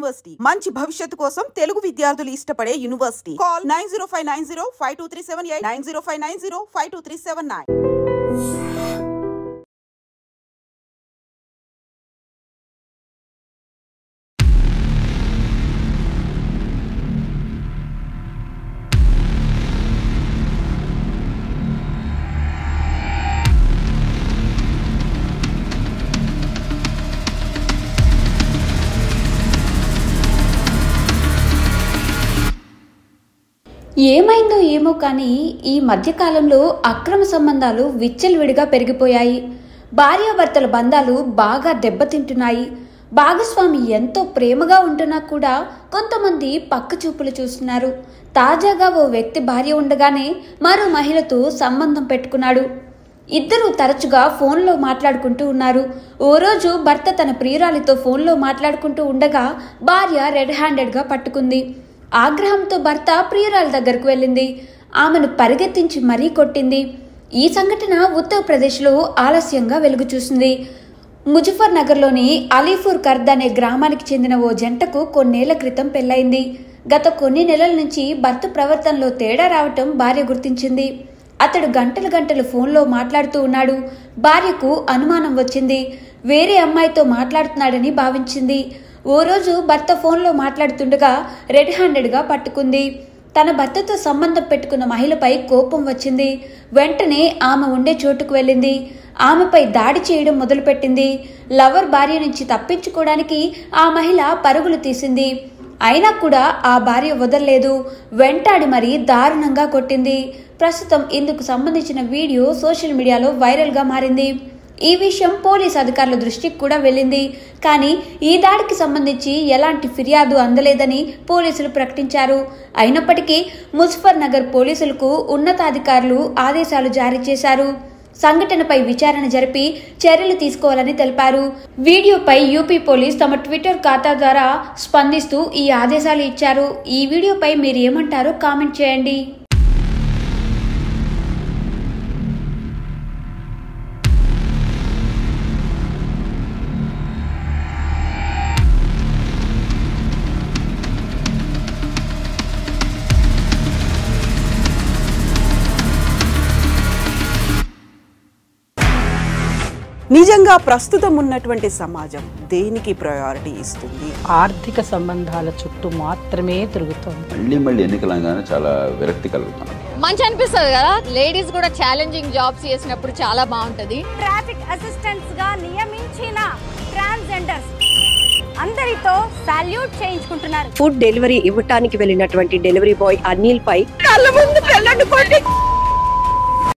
University మంచి భవిష్యత్తు కోసం తెలుగు విద్యార్థులు ఇష్టపడే యూనివర్సిటీ. కాల్ 9059052378 9059052379. ఏమైందో ఏమో కానీ ఈ మధ్యకాలంలో అక్రమ సంబంధాలు విచ్చలవిడిగా పెరిగిపోయాయి. భార్యాభర్తల బంధాలు బాగా దెబ్బతింటున్నాయి. భాగస్వామి ఎంతో ప్రేమగా ఉంటున్నా కూడా కొంతమంది పక్క చూపులు చూస్తున్నారు. తాజాగా ఓ వ్యక్తి భార్య ఉండగానే మరో మహిళతో సంబంధం పెట్టుకున్నాడు. ఇద్దరూ తరచుగా ఫోన్లో మాట్లాడుకుంటూ ఉన్నారు. ఓ రోజు భర్త తన ప్రియురాలితో ఫోన్లో మాట్లాడుకుంటూ ఉండగా భార్య రెడ్ హ్యాండెడ్గా పట్టుకుంది. ఆగ్రహంతో భర్త ప్రియురాలి దగ్గరకు వెళ్ళింది. ఆమెను పరిగెత్తించి మరీ కొట్టింది. ఈ సంఘటన ఉత్తరప్రదేశ్లో ఆలస్యంగా వెలుగు చూసింది. ముజఫర్ నగర్లోని అలీపూర్ కర్ద్ అనే గ్రామానికి చెందిన ఓ జంటకు కొన్నేళ్ల క్రితం పెళ్లైంది. గత కొన్ని నెలల నుంచి భర్త ప్రవర్తనలో తేడా రావటం భార్య గుర్తించింది. అతడు గంటలు గంటలు ఫోన్లో మాట్లాడుతూ ఉన్నాడు. భార్యకు అనుమానం వచ్చింది. వేరే అమ్మాయితో మాట్లాడుతున్నాడని భావించింది. ఓ రోజు భర్త ఫోన్లో మాట్లాడుతుండగా రెడ్ హ్యాండెడ్గా పట్టుకుంది. తన భర్తతో సంబంధం పెట్టుకున్న మహిళపై కోపం వచ్చింది. వెంటనే ఆమె ఉండే చోటుకు వెళ్ళింది. ఆమెపై దాడి చేయడం మొదలుపెట్టింది. లవర్ భార్య నుంచి తప్పించుకోవడానికి ఆ మహిళ పరుగులు తీసింది. అయినా కూడా ఆ భార్య వదలలేదు. వెంటాడి మరీ దారుణంగా కొట్టింది. ప్రస్తుతం ఇందుకు సంబంధించిన వీడియో సోషల్ మీడియాలో వైరల్గా మారింది. ఈ విషయం పోలీస్ అధికారుల దృష్టికి కూడా వెళ్ళింది. కానీ ఈ దాడికి సంబంధించి ఎలాంటి ఫిర్యాదు అందలేదని పోలీసులు ప్రకటించారు. అయినప్పటికీ ముజఫర్ నగర్ పోలీసులకు ఉన్నతాధికారులు ఆదేశాలు జారీ చేశారు. సంఘటనపై విచారణ జరిపి చర్యలు తీసుకోవాలని తెలిపారు. వీడియోపై యూపీ పోలీస్ తమ ట్విట్టర్ ఖాతా ద్వారా స్పందిస్తూ ఈ ఆదేశాలు ఇచ్చారు. ఈ వీడియోపై మీరు ఏమంటారో కామెంట్ చేయండి. నిజంగా ప్రస్తుతం ఉన్నటువంటి సమాజం దేనికి ప్రయారిటీ ఇస్తుంది? ఆర్థిక సంబంధాల చుట్టూ మాత్రమే తిరుగుతుంది. మళ్ళీ ఎన్నికలంగానే చాలా విరక్తి కలుగుతున్నాం. మంచి అనిపిస్తుంది కదా, లేడీస్ కూడా ఛాలెంజింగ్ జాబ్స్ చేసినప్పుడు చాలా బాగుంటది. ట్రాఫిక్ అసిస్టెంట్స్ గా నియమించిన ట్రాన్స్జెండర్స్ అందరితో సాల్యూట్ చేయించుకుంటున్నారు. ఫుడ్ డెలివరీ ఇవ్వటానికి వెళ్ళినటువంటి డెలివరీ బాయ్ అనిల్ పై కళ్ళ ముందు